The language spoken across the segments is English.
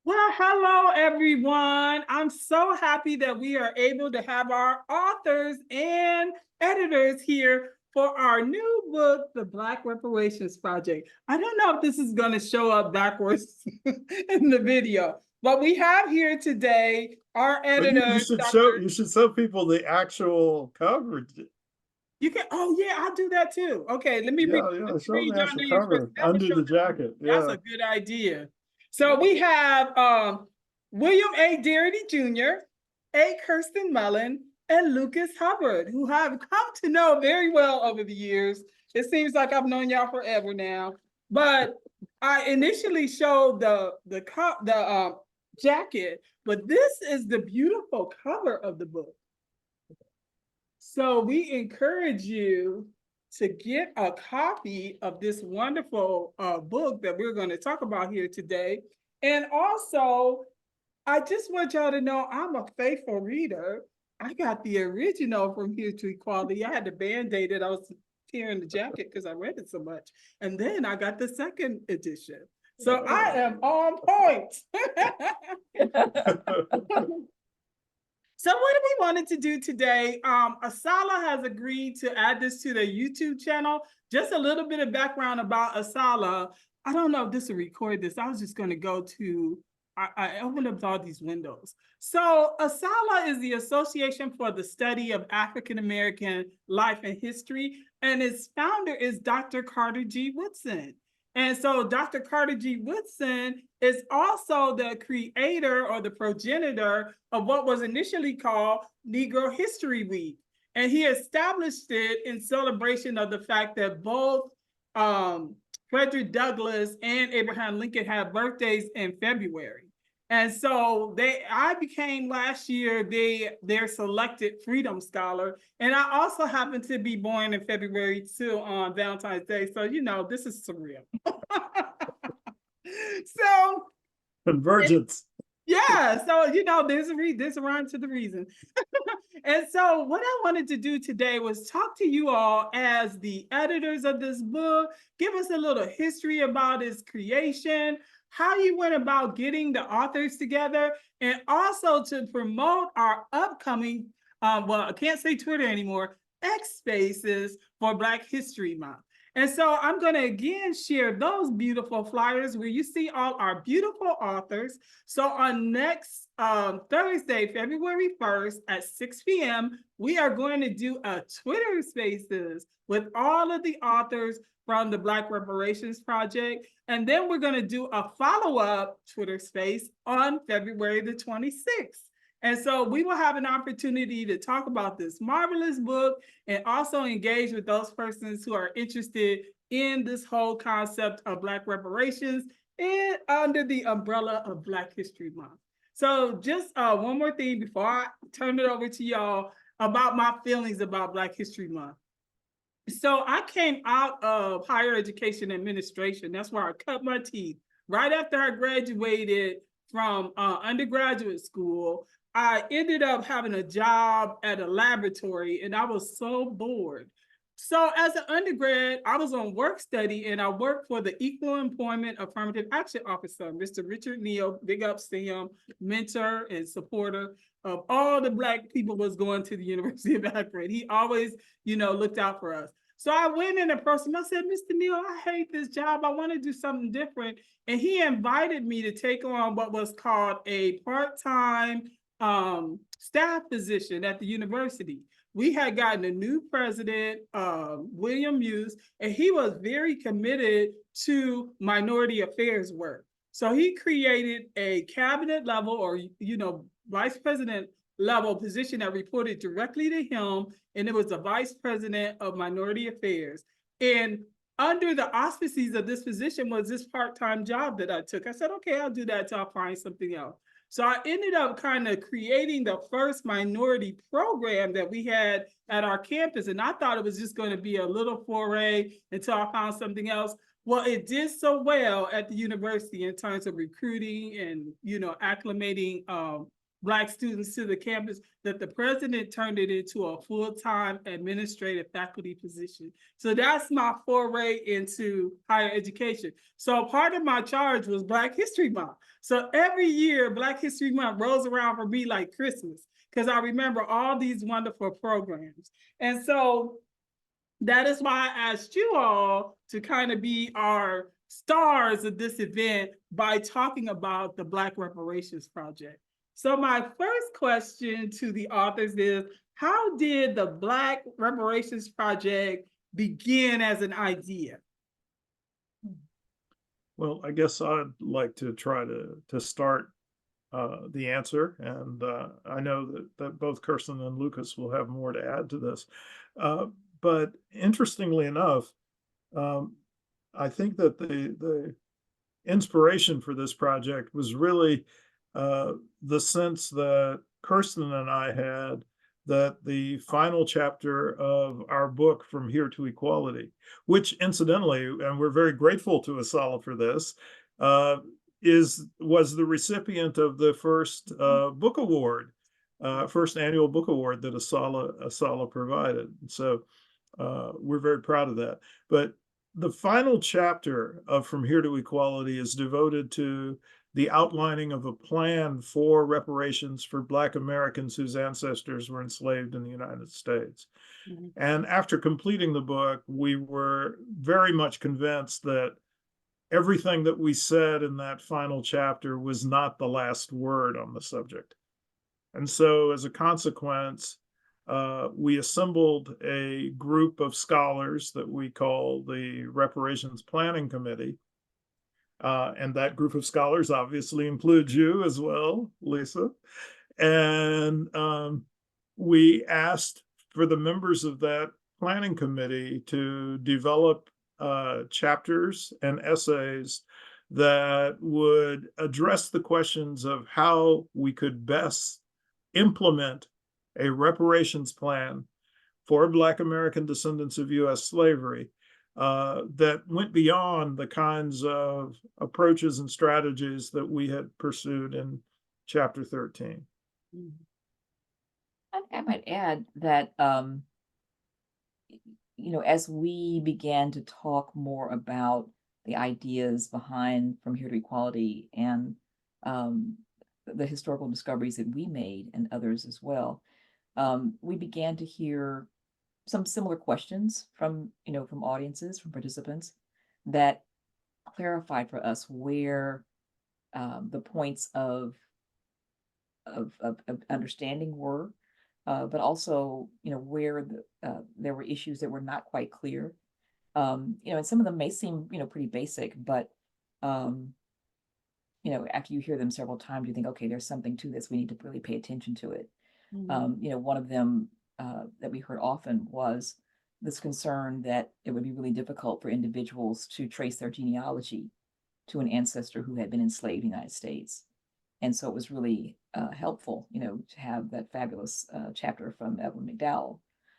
Well, hello, everyone. I'm so happy that we are able to have our authors and editors here for our new book, The Black Reparations Project. I don't know if this is going to show up backwards in the video, but we have here today our But you editors, should Dr. show people the actual cover. You can, oh yeah, I'll do that too. Okay, let me Yeah, show them read the y'all actual names first. cover That would under show the them. jacket. That's Yeah. a good idea. So we have William A. Darity Jr., A. Kirsten Mullen, and Lucas Hubbard, who I've come to know very well over the years. It seems like I've known y'all forever now. But I initially showed the jacket, but this is the beautiful cover of the book. So we encourage you to get a copy of this wonderful book that we're going to talk about here today. And also, I just want y'all to know I'm a faithful reader. I got the original from Here to Equality. I had the Band-Aid that I was tearing the jacket because I read it so much. And then I got the second edition. So I am on point. So what do we wanted to do today? Asala has agreed to add this to their YouTube channel. Just a little bit of background about Asala. I don't know if this will record this. I was just going to go to, I opened up all these windows. So Asala is the Association for the Study of African American Life and History, and its founder is Dr. Carter G. Woodson. And so Dr. Carter G. Woodson is also the creator or the progenitor of what was initially called Negro History Week. And he established it in celebration of the fact that both Frederick Douglass and Abraham Lincoln had birthdays in February. And so I became last year their selected Freedom Scholar. And I also happen to be born in February too on Valentine's Day. So, this is surreal. So Convergence. yeah, so there's a rhyme to the reason. And so what I wanted to do today was talk to you all as the editors of this book, give us a little history about its creation, how you went about getting the authors together, and also to promote our upcoming, I can't say Twitter anymore, X Spaces for Black History Month. And so I'm going to again share those beautiful flyers where you see all our beautiful authors. So on next Thursday, February 1st at 6 p.m., we are going to do a Twitter Spaces with all of the authors from the Black Reparations Project. And then we're going to do a follow-up Twitter space on February the 26th. And so we will have an opportunity to talk about this marvelous book and also engage with those persons who are interested in this whole concept of Black reparations and under the umbrella of Black History Month. So just one more thing before I turn it over to y'all about my feelings about Black History Month. So I came out of higher education administration. That's where I cut my teeth. Right after I graduated from undergraduate school, I ended up having a job at a laboratory and I was so bored. So as an undergrad, I was on work study and I worked for the Equal Employment Affirmative Action Officer, Mr. Richard Neal, big ups to him, mentor and supporter of all the Black people was going to the University of Akron. He always, looked out for us. So I went and approached him. I said, Mr. Neal, I hate this job. I want to do something different. And he invited me to take on what was called a part-time staff position at the university. We had gotten a new president, William Hughes, and he was very committed to minority affairs work. So he created a cabinet level or, vice president level position that reported directly to him, and it was the vice president of minority affairs. And under the auspices of this position was this part-time job that I took. I said, okay, I'll do that till I find something else. So I ended up kind of creating the first minority program that we had at our campus. And I thought it was just going to be a little foray until I found something else. Well, it did so well at the university in terms of recruiting and, acclimating Black students to the campus, that the president turned it into a full-time administrative faculty position. So that's my foray into higher education. So part of my charge was Black History Month. So every year, Black History Month rolls around for me like Christmas, because I remember all these wonderful programs. And so that is why I asked you all to kind of be our stars of this event by talking about the Black Reparations Project. So my first question to the authors is, how did the Black Reparations Project begin as an idea? Well, I guess I'd like to try to start the answer, and I know that both Kirsten and Lucas will have more to add to this. But interestingly enough, I think that the inspiration for this project was really the sense that Kirsten and I had that the final chapter of our book, From Here to Equality, which incidentally, and we're very grateful to Asala for this, was the recipient of the first book award, first annual book award that Asala provided. So we're very proud of that. But the final chapter of From Here to Equality is devoted to the outlining of a plan for reparations for Black Americans whose ancestors were enslaved in the United States. Mm-hmm. And after completing the book, we were very much convinced that everything that we said in that final chapter was not the last word on the subject. And so as a consequence, we assembled a group of scholars that we call the Reparations Planning Committee. And that group of scholars obviously includes you as well, Lisa. And we asked for the members of that planning committee to develop chapters and essays that would address the questions of how we could best implement a reparations plan for Black American descendants of U.S. slavery that went beyond the kinds of approaches and strategies that we had pursued in Chapter 13. I might add that, as we began to talk more about the ideas behind From Here to Equality and the historical discoveries that we made and others as well, we began to hear some similar questions from audiences, from participants, that clarified for us where the points of understanding were, but also where there were issues that were not quite clear. And some of them may seem pretty basic, but after you hear them several times, you think, okay, there's something to this. We need to really pay attention to it. Mm-hmm. One of them that we heard often was this concern that it would be really difficult for individuals to trace their genealogy to an ancestor who had been enslaved in the United States. And so it was really helpful, to have that fabulous chapter from Evelyn McDowell,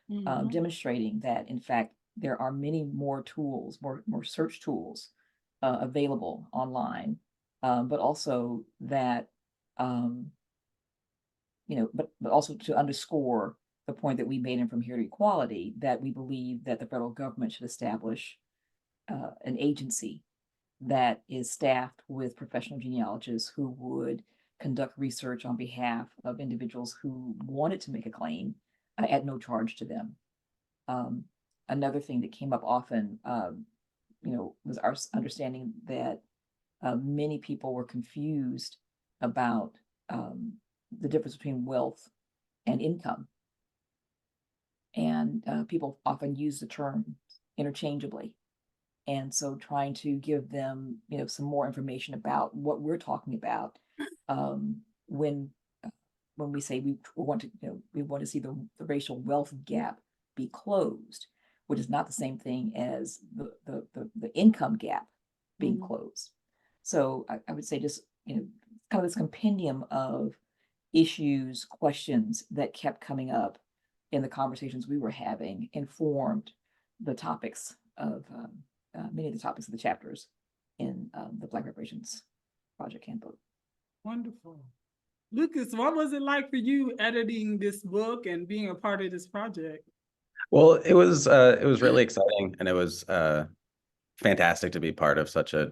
mm-hmm. Demonstrating that, in fact, there are many more tools, more search tools available online, but also that, but also to underscore the point that we made in From Here to Equality, that we believe that the federal government should establish an agency that is staffed with professional genealogists who would conduct research on behalf of individuals who wanted to make a claim at no charge to them. Another thing that came up often, was our understanding that many people were confused about the difference between wealth and income. And people often use the term interchangeably. And so trying to give them, some more information about what we're talking about when we say we want to see the racial wealth gap be closed, which is not the same thing as the income gap being mm-hmm. closed. So I would say just, kind of this compendium of issues, questions that kept coming up in the conversations we were having informed the topics of many of the topics of the chapters in the Black Reparations Project Handbook. Wonderful. Lucas, what was it like for you editing this book and being a part of this project? Well, it was really exciting, and it was fantastic to be part of such a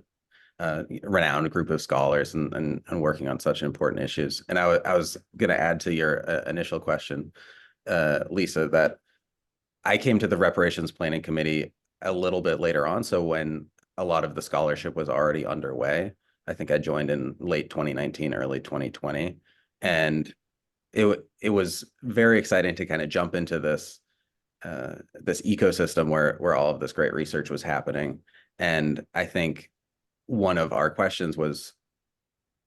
renowned group of scholars and working on such important issues. And I was going to add to your initial question, Lisa, that I came to the Reparations Planning Committee a little bit later on. So when a lot of the scholarship was already underway, I think I joined in late 2019, early 2020, and it was very exciting to kind of jump into this this ecosystem where all of this great research was happening. And I think one of our questions was,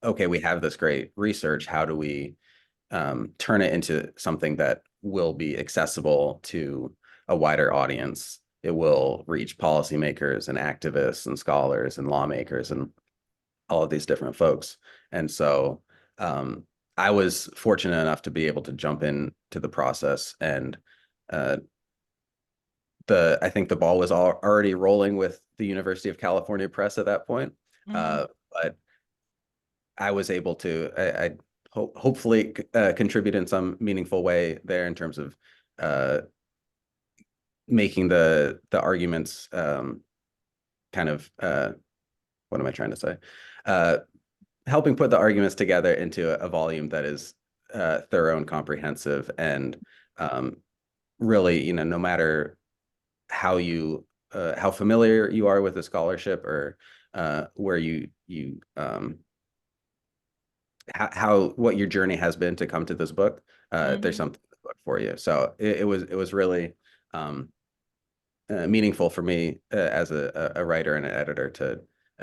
okay, we have this great research. How do we turn it into something that will be accessible to a wider audience? It will reach policymakers and activists and scholars and lawmakers and all of these different folks. And so I was fortunate enough to be able to jump in to the process, and I think the ball was already rolling with the University of California Press at that point. But I was able to, I hopefully contribute in some meaningful way there in terms of making the arguments kind of, what am I trying to say? Helping put the arguments together into a volume that is thorough and comprehensive, and really, you know, no matter how familiar you are with the scholarship, or where what your journey has been to come to this book, there's something in the book for you. So it was really meaningful for me as a writer and an editor to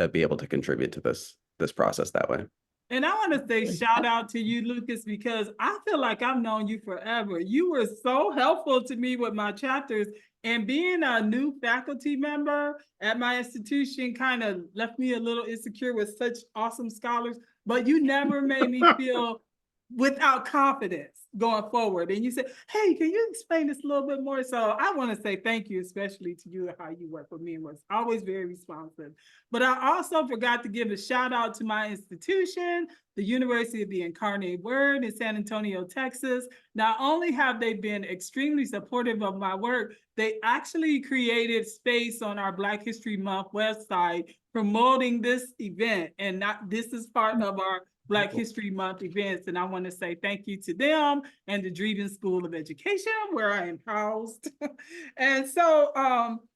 be able to contribute to this process that way. And I want to say shout out to you, Lucas, because I feel like I've known you forever. You were so helpful to me with my chapters, and being a new faculty member at my institution kind of left me a little insecure with such awesome scholars, but you never made me feel without confidence going forward. And you said, hey, can you explain this a little bit more? So I want to say thank you, especially to you, how you work with me, and was always very responsive. But I also forgot to give a shout out to my institution, the University of the Incarnate Word in San Antonio, Texas. Not only have they been extremely supportive of my work, they actually created space on our Black History Month website promoting this event. And this is part of our Black History Month events. And I want to say thank you to them and the Dreeben School of Education, where I am housed. And so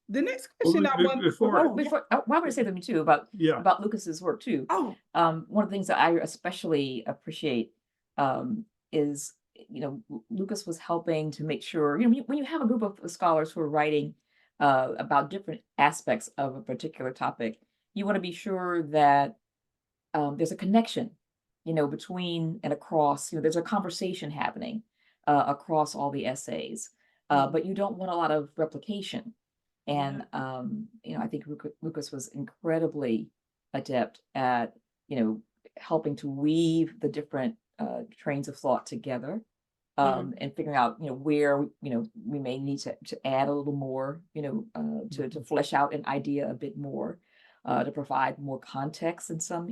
the next question I want I want to say something too about Lucas's work too. One of the things that I especially appreciate is, you know, Lucas was helping to make sure, you know, when you have a group of scholars who are writing about different aspects of a particular topic, you want to be sure that there's a connection, you know, between and across, you know, there's a conversation happening across all the essays, but you don't want a lot of replication. And, you know, I think Lucas was incredibly adept at, you know, helping to weave the different trains of thought together, and figuring out, you know, where, you know, we may need to add a little more, you know, to flesh out an idea a bit more, to provide more context in some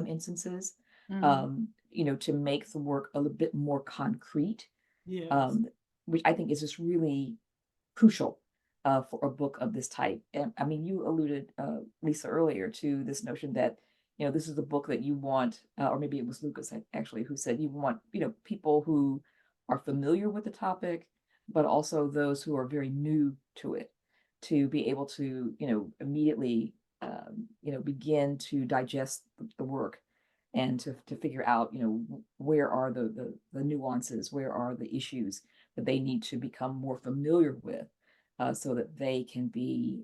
instances, you know, to make the work a little bit more concrete, which I think is just really crucial for a book of this type. And I mean, you alluded, Lisa, earlier to this notion that, you know, this is the book that you want, or maybe it was Lucas actually who said you want, you know, people who are familiar with the topic, but also those who are very new to it, to be able to, you know, immediately, you know, begin to digest the work, and to figure out, you know, where are the nuances, where are the issues that they need to become more familiar with, so that they can be,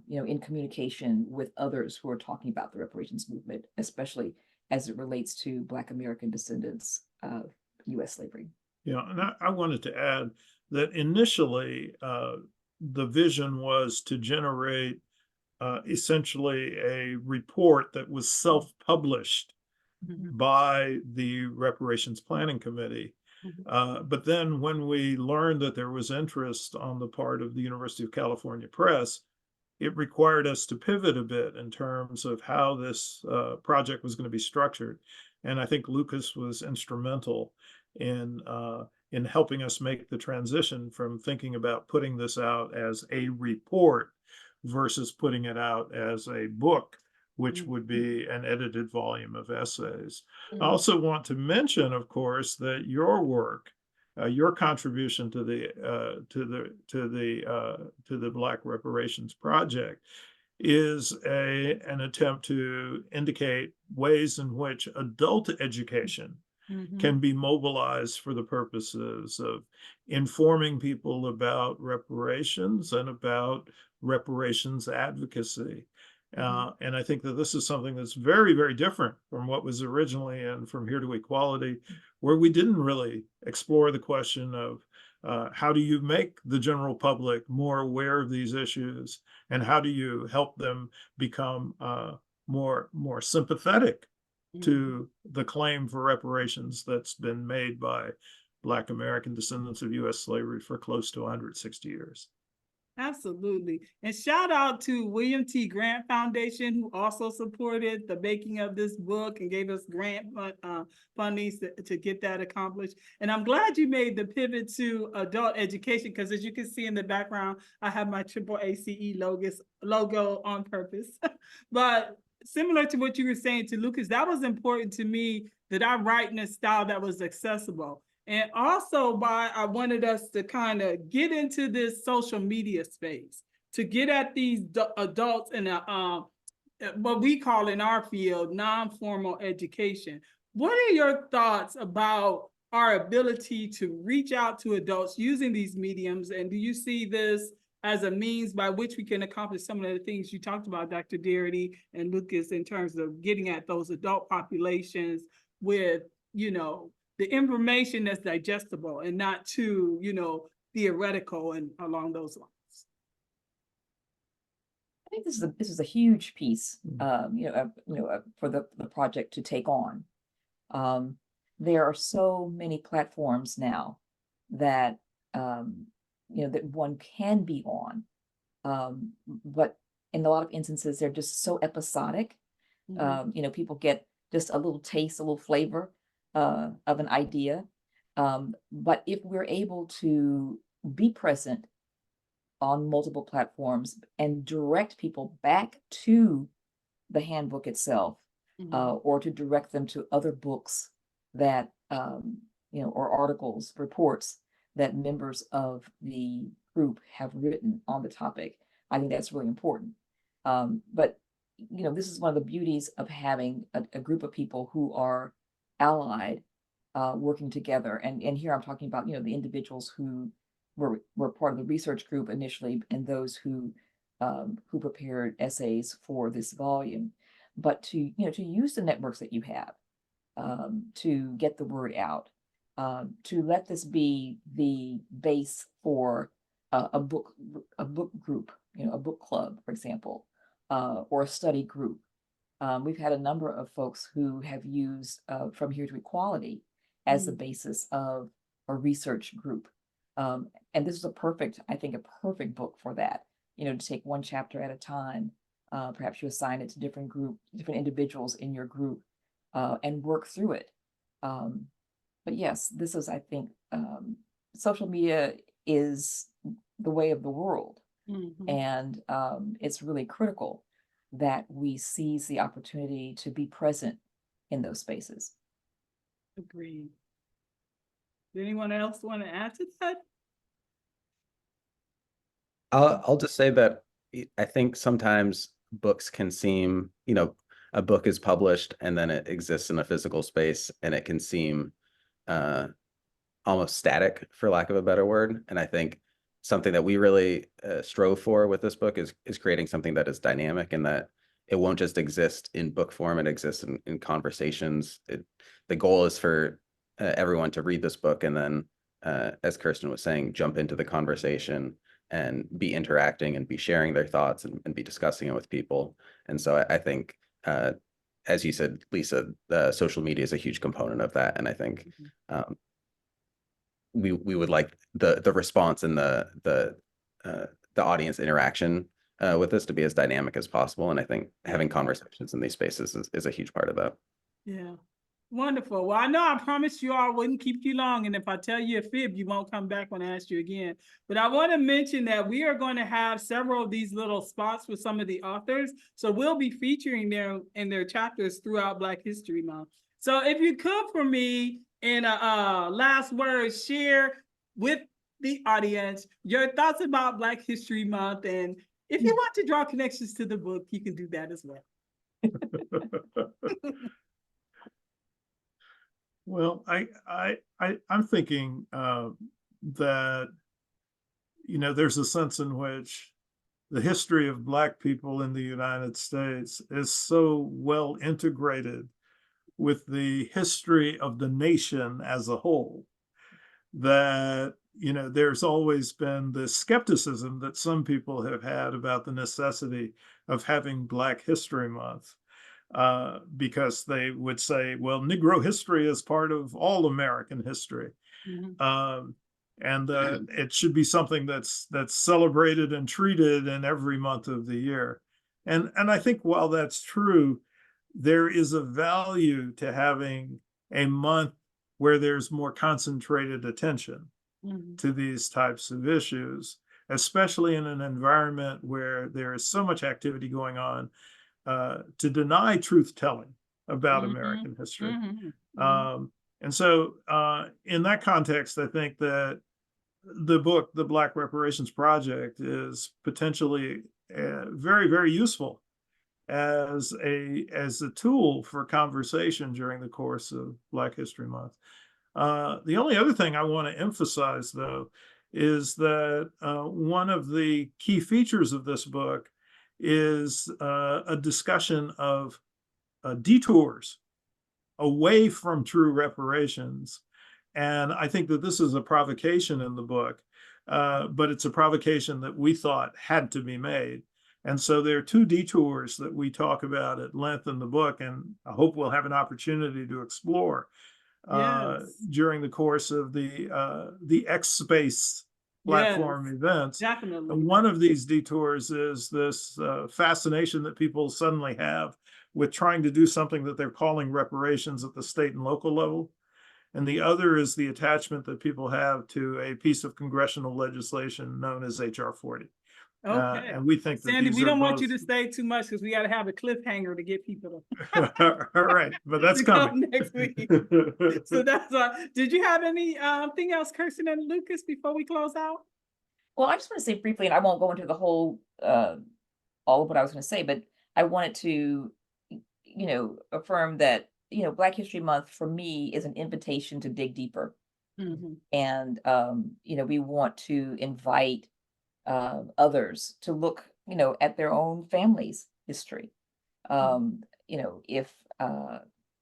you know, in communication with others who are talking about the reparations movement, especially as it relates to Black American descendants of U.S. slavery. Yeah, and I wanted to add that initially the vision was to generate essentially a report that was self-published by the Reparations Planning Committee. But then when we learned that there was interest on the part of the University of California Press, it required us to pivot a bit in terms of how this project was going to be structured. And I think Lucas was instrumental in helping us make the transition from thinking about putting this out as a report versus putting it out as a book, which would be an edited volume of essays. I also want to mention, of course, that your work, your contribution to the Black Reparations Project is an attempt to indicate ways in which adult education can be mobilized for the purposes of informing people about reparations and about reparations advocacy. And I think that this is something that's very, very different from what was originally in From Here to Equality, where we didn't really explore the question of how do you make the general public more aware of these issues, and how do you help them become more sympathetic to the claim for reparations that's been made by Black American descendants of U.S. slavery for close to 160 years. Absolutely. And shout out to William T. Grant Foundation, who also supported the making of this book and gave us grant funding to get that accomplished. And I'm glad you made the pivot to adult education, because as you can see in the background, I have my AAACE logo on purpose. But similar to what you were saying to Lucas, that was important to me, that I write in a style that was accessible. And also I wanted us to kind of get into this social media space, to get at these adults in what we call in our field, non-formal education. What are your thoughts about our ability to reach out to adults using these mediums? And do you see this as a means by which we can accomplish some of the things you talked about, Dr. Darity and Lucas, in terms of getting at those adult populations with, the information that's digestible and not too, theoretical and along those lines? I think this is a huge piece, for the project to take on. There are so many platforms now that that one can be on, but in a lot of instances they're just so episodic. People get just a little taste, a little flavor of an idea. But if we're able to be present on multiple platforms and direct people back to the handbook itself, or to direct them to other books that, or articles, reports that members of the group have written on the topic, I think that's really important. But, this is one of the beauties of having a group of people who are allied, working together. And here I'm talking about, the individuals who were part of the research group initially, and those who prepared essays for this volume. But to use the networks that you have, to get the word out, to let this be the base for a book group, a book club, for example, or a study group. We've had a number of folks who have used From Here to Equality as the basis of a research group. And this is a perfect book for that, to take one chapter at a time. Perhaps you assign it to different individuals in your group, and work through it. But yes, this is, I think, social media is the way of the world. And it's really critical that we seize the opportunity to be present in those spaces. Agreed. Does anyone else want to add to that? I'll just say that I think sometimes books can seem, a book is published and then it exists in a physical space, and it can seem almost static, for lack of a better word. And I think something that we really strove for with this book is creating something that is dynamic, and that it won't just exist in book form, it exists in conversations. The goal is for everyone to read this book and then, as Kirsten was saying, jump into the conversation and be interacting and be sharing their thoughts and be discussing it with people. And so I think, as you said, Lisa, social media is a huge component of that. And I think we would like the response and the audience interaction with this to be as dynamic as possible. And I think having conversations in these spaces is a huge part of that. Yeah. Wonderful. Well, I know I promised you all I wouldn't keep you long, and if I tell you a fib, you won't come back when I ask you again. But I want to mention that we are going to have several of these little spots with some of the authors, so we'll be featuring them in their chapters throughout Black History Month. So if you could, for me, in a last word, share with the audience your thoughts about Black History Month, and if you want to draw connections to the book, you can do that as well. Well, I'm thinking that, you know, there's a sense in which the history of Black people in the United States is so well integrated with the history of the nation as a whole that, you know, there's always been this skepticism that some people have had about the necessity of having Black History Month. Because they would say, well, Negro history is part of all American history. Mhm. And it should be something that's celebrated and treated in every month of the year. And I think while that's true, there is a value to having a month where there's more concentrated attention Mhm. to these types of issues, especially in an environment where there is so much activity going on to deny truth telling about Mhm. American history. Mhm. Mhm. And so, in that context, I think that the book, The Black Reparations Project, is potentially very, very useful as a tool for conversation during the course of Black History Month. The only other thing I want to emphasize, though, is that one of the key features of this book is a discussion of detours away from true reparations. And I think that this is a provocation in the book, but it's a provocation that we thought had to be made. And so there are two detours that we talk about at length in the book, and I hope we'll have an opportunity to explore Yes. during the course of the X Space platform Yes. events. Definitely. And one of these detours is this fascination that people suddenly have with trying to do something that they're calling reparations at the state and local level. And the other is the attachment that people have to a piece of congressional legislation known as H.R. 40. Okay. And we think that Sandy, these we are don't want both. you to stay too much because we got to have a cliffhanger to get people All right, but that's to come coming. next week. So that's did you have any thing else, Kirsten and Lucas, before we close out? Well, I just want to say briefly, and I won't go into the whole all of what I was going to say, but I wanted to, affirm that, Black History Month for me is an invitation to dig deeper. Mhm. And we want to invite others to look, at their own family's history. If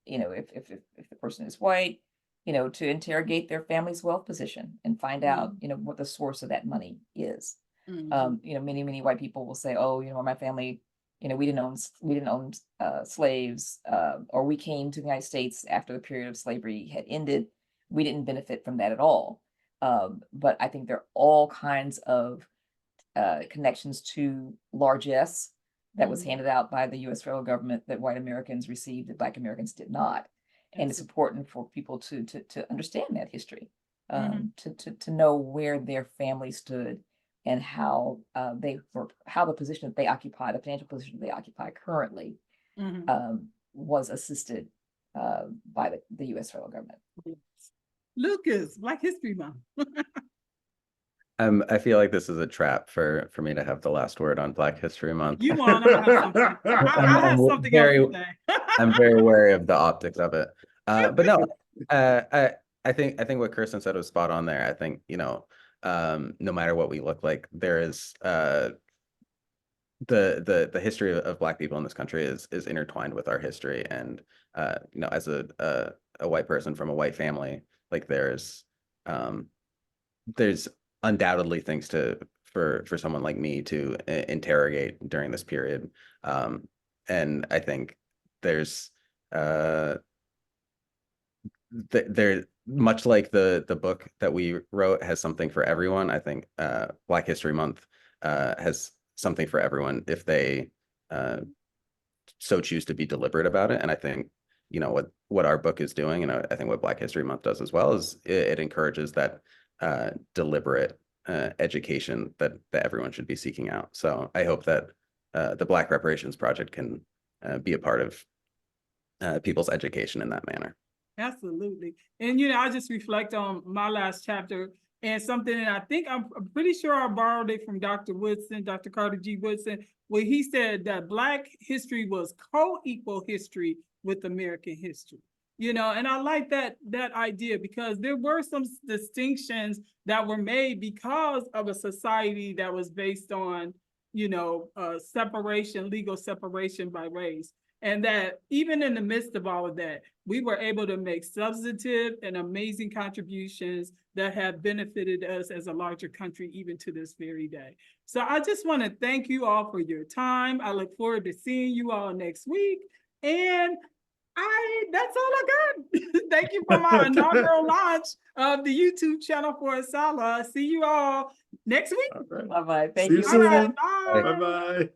if the person is white, to interrogate their family's wealth position and find out, what the source of that money is. Mhm. Many white people will say, oh, my family, we didn't own slaves, or we came to the United States after the period of slavery had ended. We didn't benefit from that at all. But I think there are all kinds of connections to largesse that was Mhm. handed out by the U.S. federal government that white Americans received that Black Americans did not. And it's Absolutely. important for people to understand that history, Mhm. to know where their family stood and how how the position that they occupy, the financial position that they occupy currently, Mhm. was assisted by the U.S. federal government. Yes. Lucas, Black History Month. I feel like this is a trap for me to have the last word on Black History Month. You want to have something. I have something else to say. I'm very wary of the optics of it. But no, I think what Kirsten said was spot on there. I think, no matter what we look like, there is the history of Black people in this country is intertwined with our history. And as a white person from a white family, like there's undoubtedly things for someone like me to interrogate during this period. And I think there's there much like the book that we wrote has something for everyone. I think Black History Month has something for everyone if they so choose to be deliberate about it. And I think you know, what our book is doing, and I think what Black History Month does as well, is it encourages that deliberate education that everyone should be seeking out. So I hope that the Black Reparations Project can be a part of people's education in that manner. Absolutely. And, you know, I just reflect on my last chapter and something, and I think I'm pretty sure I borrowed it from Dr. Woodson, Dr. Carter G. Woodson, where he said that Black history was co-equal history with American history. You know, and I like that idea, because there were some distinctions that were made because of a society that was based on, you know, separation, legal separation by race. And that even in the midst of all of that, we were able to make substantive and amazing contributions that have benefited us as a larger country, even to this very day. So I just want to thank you all for your time. I look forward to seeing you all next week. And that's all I got. Thank you for my inaugural launch of the YouTube channel for Asala. See you all next week. All right. Bye-bye. Thank See you you. soon. All right, bye. Bye-bye.